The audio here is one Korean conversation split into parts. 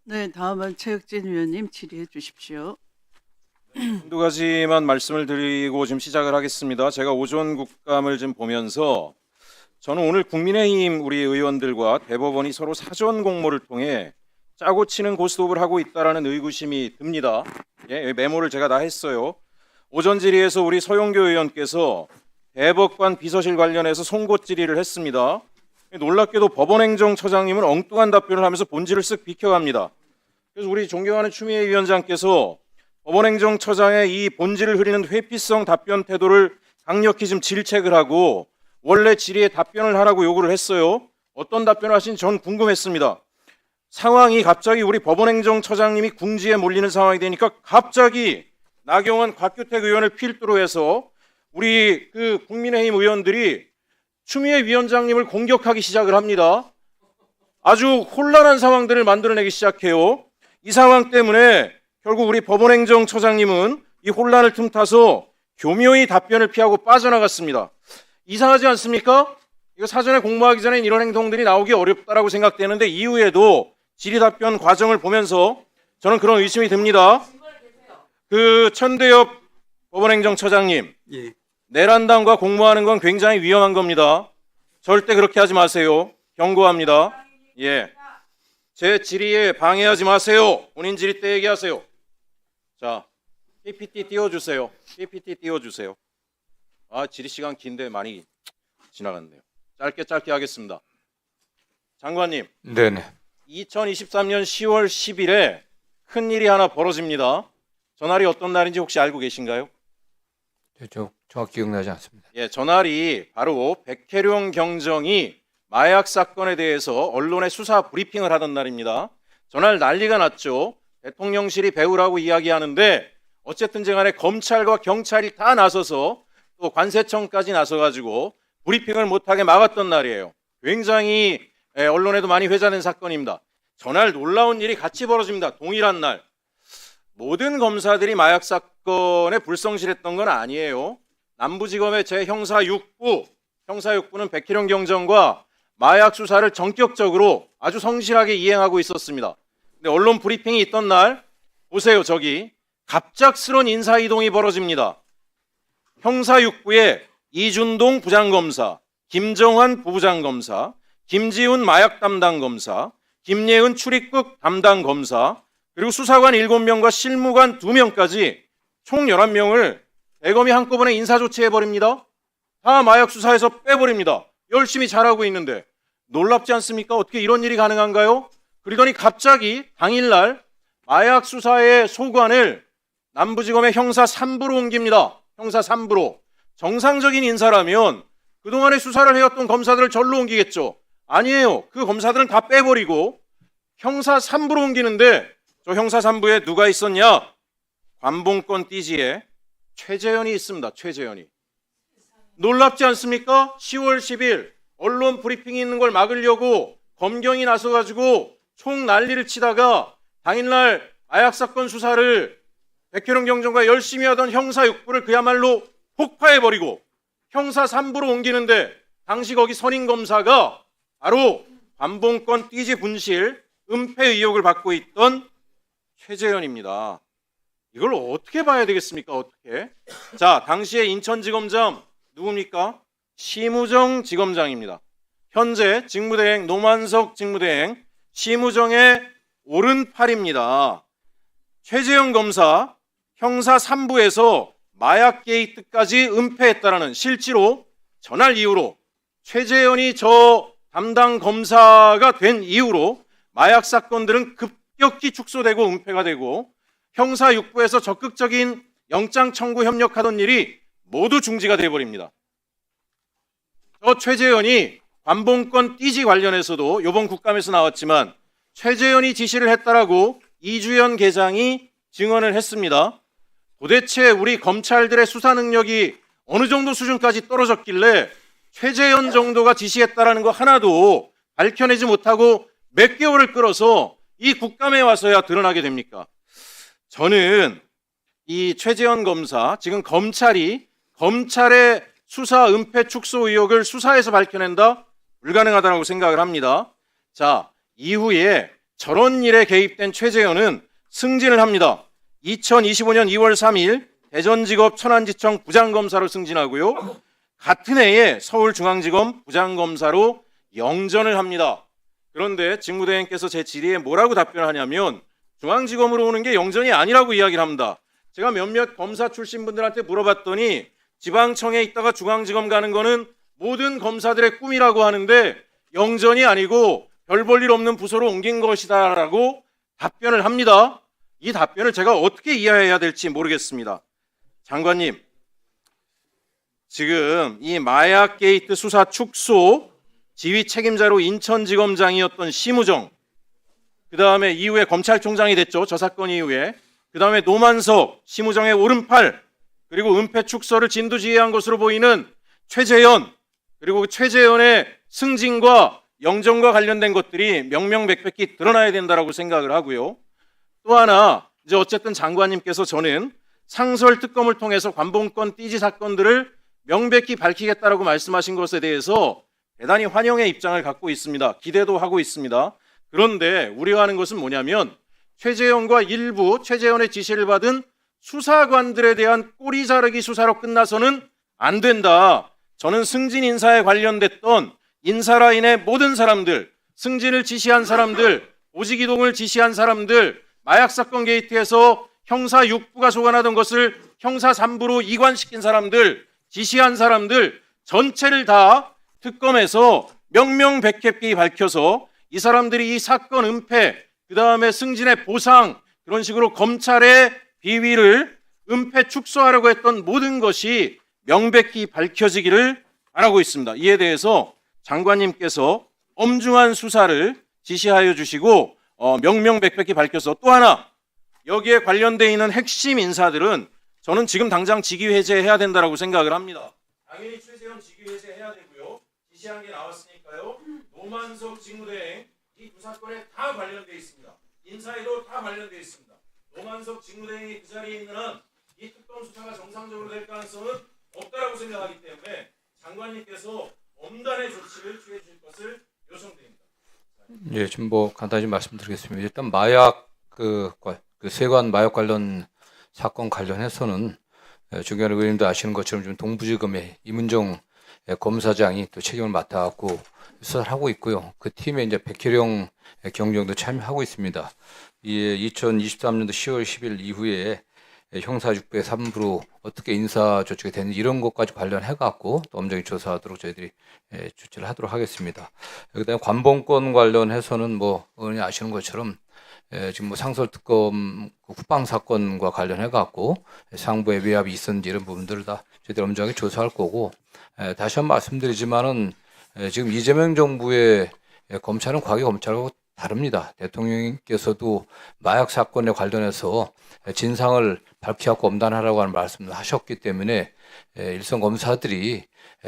네, 다음은 최혁진 의원님 질의해 주십시오. 한두 가지만 말씀을 드리고 지금 시작을 하겠습니다. 제가 오전 국감을 좀 보면서 저는 오늘 국민의힘 우리 의원들과 대법원이 서로 사전 공모를 통해 짜고 치는 고스톱을 하고 있다라는 의구심이 듭니다. 예, 메모를 제가 다 했어요. 오전 질의에서 우리 서영교 의원께서 대법관 비서실 관련해서 송곳 질의를 했습니다. 놀랍게도 법원행정처장님은 엉뚱한 답변을 하면서 본질을 쓱 비켜갑니다. 그래서 우리 존경하는 추미애 위원장께서 법원행정처장의 이 본질을 흐리는 회피성 답변 태도를 강력히 좀 질책을 하고 원래 질의에 답변을 하라고 요구를 했어요. 어떤 답변을 하신지 전 궁금했습니다. 상황이 갑자기 우리 법원행정처장님이 궁지에 몰리는 상황이 되니까 갑자기 나경원, 곽규택 의원을 필두로 해서 우리 국민의힘 의원들이 추미애 위원장님을 공격하기 시작을 합니다. 아주 혼란한 상황들을 만들어내기 시작해요. 이 상황 때문에 결국 우리 법원행정처장님은 이 혼란을 틈타서 교묘히 답변을 피하고 빠져나갔습니다. 이상하지 않습니까? 이거 사전에 공모하기 전에 이런 행동들이 나오기 어렵다라고 생각되는데 이후에도 질의 답변 과정을 보면서 저는 그런 의심이 듭니다. 천대엽 법원행정처장님, 예. 내란당과 공모하는 건 굉장히 위험한 겁니다. 절대 그렇게 하지 마세요. 경고합니다. 예. 제 질의에 방해하지 마세요. 본인 질의 때 얘기하세요. 자, PPT 띄워주세요. PPT 띄워주세요. 질의 시간 긴데 많이 지나갔네요. 짧게 하겠습니다. 장관님. 네네. 2023년 10월 10일에 큰일이 하나 벌어집니다. 전날이 어떤 날인지 혹시 알고 계신가요? 저 정확히 기억나지 않습니다. 예, 전날이 바로 백혜룡 경정이 마약 사건에 대해서 언론에 수사 브리핑을 하던 날입니다. 전날 난리가 났죠. 대통령실이 배우라고 이야기하는데 어쨌든 간에 검찰과 경찰이 다 나서서 또 관세청까지 나서가지고 브리핑을 못하게 막았던 날이에요. 굉장히 언론에도 많이 회자된 사건입니다. 전날 놀라운 일이 같이 벌어집니다. 동일한 날. 모든 검사들이 마약 사건에 불성실했던 건 아니에요. 남부지검의 제형사 6부는 백혜룡 경정과 마약 수사를 전격적으로 아주 성실하게 이행하고 있었습니다. 근데 언론 브리핑이 있던 날 보세요. 저기 갑작스런 인사 이동이 벌어집니다. 형사 6부에 이준동 부장검사, 김정환 부부장검사, 김지훈 마약 담당 검사, 김예은 출입국 담당 검사, 그리고 수사관 7명과 실무관 2명까지 총 11명을 대검이 한꺼번에 인사조치해버립니다. 다 마약 수사에서 빼버립니다. 열심히 잘하고 있는데 놀랍지 않습니까? 어떻게 이런 일이 가능한가요? 그러더니 갑자기 당일날 마약 수사의 소관을 남부지검의 형사 3부로 옮깁니다. 형사 3부로. 정상적인 인사라면 그동안에 수사를 해왔던 검사들을 절로 옮기겠죠. 아니에요. 그 검사들은 다 빼버리고 형사 3부로 옮기는데 저 형사 3부에 누가 있었냐? 관봉권 띠지에 최재현이 있습니다. 최재현이. 놀랍지 않습니까? 10월 10일 언론 브리핑이 있는 걸 막으려고 검경이 나서가지고 총 난리를 치다가 당일날 마약 사건 수사를 백혜룡 경정과 열심히 하던 형사 6부를 그야말로 폭파해버리고 형사 3부로 옮기는데 당시 거기 선임 검사가 바로 관봉권 띠지 분실 은폐 의혹을 받고 있던 최재현입니다. 이걸 어떻게 봐야 되겠습니까? 어떻게? 자, 당시에 인천지검장 누굽니까? 심우정 지검장입니다. 현재 직무대행 노만석 직무대행 심우정의 오른팔입니다. 최재형 검사 형사 3부에서 마약 게이트까지 은폐했다라는 실제로 전날 이후로 최재현이 저 담당 검사가 된 이후로 마약 사건들은 급격히 축소되고 은폐가 되고 형사 6부에서 적극적인 영장 청구 협력하던 일이 모두 중지가 되어버립니다. 저 최재현이 관봉권 띠지 관련해서도 이번 국감에서 나왔지만 최재현이 지시를 했다라고 이주연 계장이 증언을 했습니다. 도대체 우리 검찰들의 수사 능력이 어느 정도 수준까지 떨어졌길래 최재현 정도가 지시했다라는 거 하나도 밝혀내지 못하고 몇 개월을 끌어서 이 국감에 와서야 드러나게 됩니까? 저는 이 최재현 검사, 지금 검찰의 수사 은폐 축소 의혹을 수사에서 밝혀낸다? 불가능하다고 생각을 합니다. 자, 이후에 저런 일에 개입된 최재현은 승진을 합니다. 2025년 2월 3일 대전지법 천안지청 부장검사로 승진하고요. 같은 해에 서울중앙지검 부장검사로 영전을 합니다. 그런데 직무대행께서 제 질의에 뭐라고 답변하냐면 중앙지검으로 오는 게 영전이 아니라고 이야기를 합니다. 제가 몇몇 검사 출신 분들한테 물어봤더니 지방청에 있다가 중앙지검 가는 거는 모든 검사들의 꿈이라고 하는데 영전이 아니고 별 볼 일 없는 부서로 옮긴 것이다라고 답변을 합니다. 이 답변을 제가 어떻게 이해해야 될지 모르겠습니다. 장관님, 지금 이 마약 게이트 수사 축소 지휘 책임자로 인천지검장이었던 심우정, 그 다음에 이후에 검찰총장이 됐죠. 저 사건 이후에. 그 다음에 노만석, 심우정의 오른팔, 그리고 은폐 축소를 진두지휘한 것으로 보이는 최재현, 그리고 최재현의 승진과 영전과 관련된 것들이 명명백백히 드러나야 된다라고 생각을 하고요. 또 하나, 이제 어쨌든 장관님께서 저는 상설 특검을 통해서 관봉권 띠지 사건들을 명백히 밝히겠다라고 말씀하신 것에 대해서 대단히 환영의 입장을 갖고 있습니다. 기대도 하고 있습니다. 그런데 우려하는 것은 뭐냐면 최재현과 일부 최재현의 지시를 받은 수사관들에 대한 꼬리 자르기 수사로 끝나서는 안 된다. 저는 승진 인사에 관련됐던 인사라인의 모든 사람들, 승진을 지시한 사람들, 보직 이동을 지시한 사람들, 마약 사건 게이트에서 형사 6부가 소관하던 것을 형사 3부로 이관시킨 사람들, 지시한 사람들 전체를 다 특검에서 명명백백히 밝혀서 이 사람들이 이 사건 은폐, 그 다음에 승진의 보상, 그런 식으로 검찰의 비위를 은폐 축소하려고 했던 모든 것이 명백히 밝혀지기를 바라고 있습니다. 이에 대해서 장관님께서 엄중한 수사를 지시하여 주시고 명명백백히 밝혀서, 또 하나 여기에 관련되어 있는 핵심 인사들은 저는 지금 당장 직위 해제해야 된다고 생각을 합니다. 당연히 최재현 직위 해제해야 되고요. 지시한 게 나왔으니까요. 노만석 직무대행 이 두 사건에 다 관련되어 있습니다. 인사에도 다 관련되어 있습니다. 노만석 직무대행이 그 자리에 있는 한 이 특검 수사가 정상적으로 될 가능성은 없다라고 생각하기 때문에 장관님께서 엄단의 조치를 취해 주실 것을 요청드립니다. 예, 좀 간단히 말씀드리겠습니다. 일단 마약 그 세관 마약 관련 사건 관련해서는 중요한 의원님도 아시는 것처럼 지금 동부지검의 이문정 검사장이 또 책임을 맡아갖고 수사를 하고 있고요. 그 팀에 이제 백혜령 경정도 참여하고 있습니다. 이 2023년도 10월 10일 이후에 형사 6배 3부로 어떻게 인사 조치가 되는지 이런 것까지 관련해갖고 또 엄정히 조사하도록 저희들이 조치를 하도록 하겠습니다. 그다음에 관봉권 관련해서는 의원이 아시는 것처럼 지금 상설 특검 국방 사건과 관련해갖고 상부에 외압이 있었는지 이런 부분들을 다 저희들이 엄정하게 조사할 거고, 다시 한번 말씀드리지만은 지금 이재명 정부의 검찰은 과거 검찰하고 다릅니다. 대통령께서도 마약 사건에 관련해서 진상을 밝히고 엄단하라고 하는 말씀을 하셨기 때문에 일선 검사들이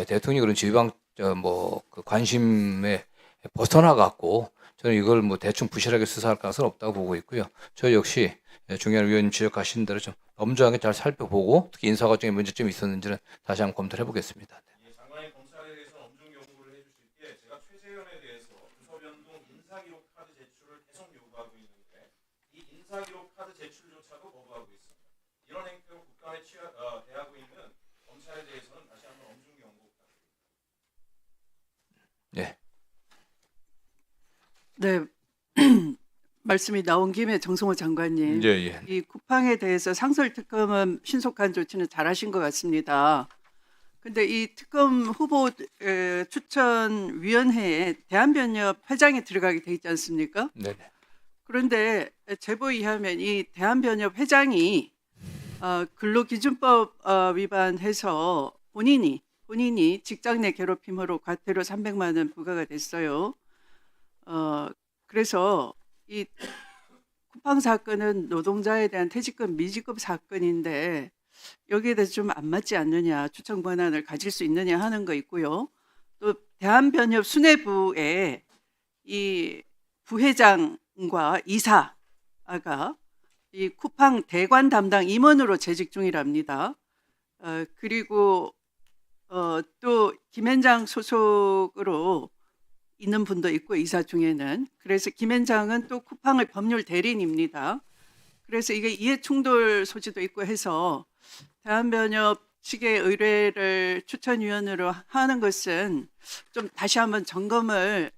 대통령이 그런 지방 그 관심에 벗어나 갖고 저는 이걸 대충 부실하게 수사할 가능성은 없다고 보고 있고요. 저 역시 중요한 위원님 지적하신 대로 좀 엄정하게 잘 살펴보고 특히 인사 과정에 문제점이 있었는지는 다시 한번 검토를 해보겠습니다. 장관님, 검찰에 대해서 엄중 요구를 해주실 게, 제가 최재현에 대해서 부서 변동 인사기록 카드 제출을 계속 요구하고 있는데 이 인사기록 카드 제출조차도 거부하고 있습니다. 이런 행태로 국감에 대하고 있는 검찰에 대해서는 다시 한번 엄중 경고 부탁드립니다. 네. 네. 말씀이 나온 김에 정성호 장관님, 예. 이 쿠팡에 대해서 상설 특검은 신속한 조치는 잘하신 것 같습니다. 근데 이 특검 후보 추천위원회에 대한변협 회장이 들어가게 돼 있지 않습니까? 네. 그런데 제보에 의하면 이 대한변협 회장이 근로기준법 위반해서 본인이 직장 내 괴롭힘으로 과태료 300만 원 부과가 됐어요. 그래서 이 쿠팡 사건은 노동자에 대한 퇴직금 미지급 사건인데 여기에 대해서 좀 안 맞지 않느냐, 추천 권한을 가질 수 있느냐 하는 거 있고요. 또 대한변협 수뇌부에 이 부회장과 이사가 이 쿠팡 대관 담당 임원으로 재직 중이랍니다. 그리고 또 김현장 소속으로 있는 분도 있고 이사 중에는. 그래서 김현장은 또 쿠팡의 법률 대리인입니다. 그래서 이게 이해 충돌 소지도 있고 해서 대한변협 측의 의뢰를 추천위원으로 하는 것은 좀 다시 한번 점검을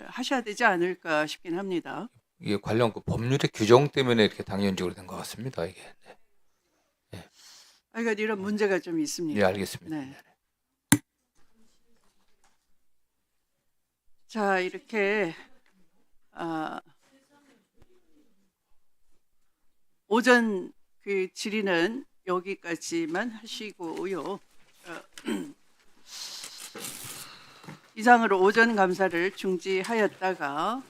하셔야 되지 않을까 싶긴 합니다. 이게 관련 그 법률의 규정 때문에 이렇게 당연적으로 된 것 같습니다. 이게. 네. 그러니까 이런 문제가 좀 있습니다. 예, 알겠습니다. 네. 자, 이렇게 오전 그 질의는 여기까지만 하시고요. 이상으로 오전 감사를 중지하였다가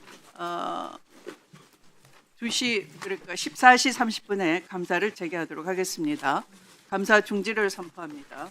2시 그러니까 14시 30분에 감사를 재개하도록 하겠습니다. 감사 중지를 선포합니다.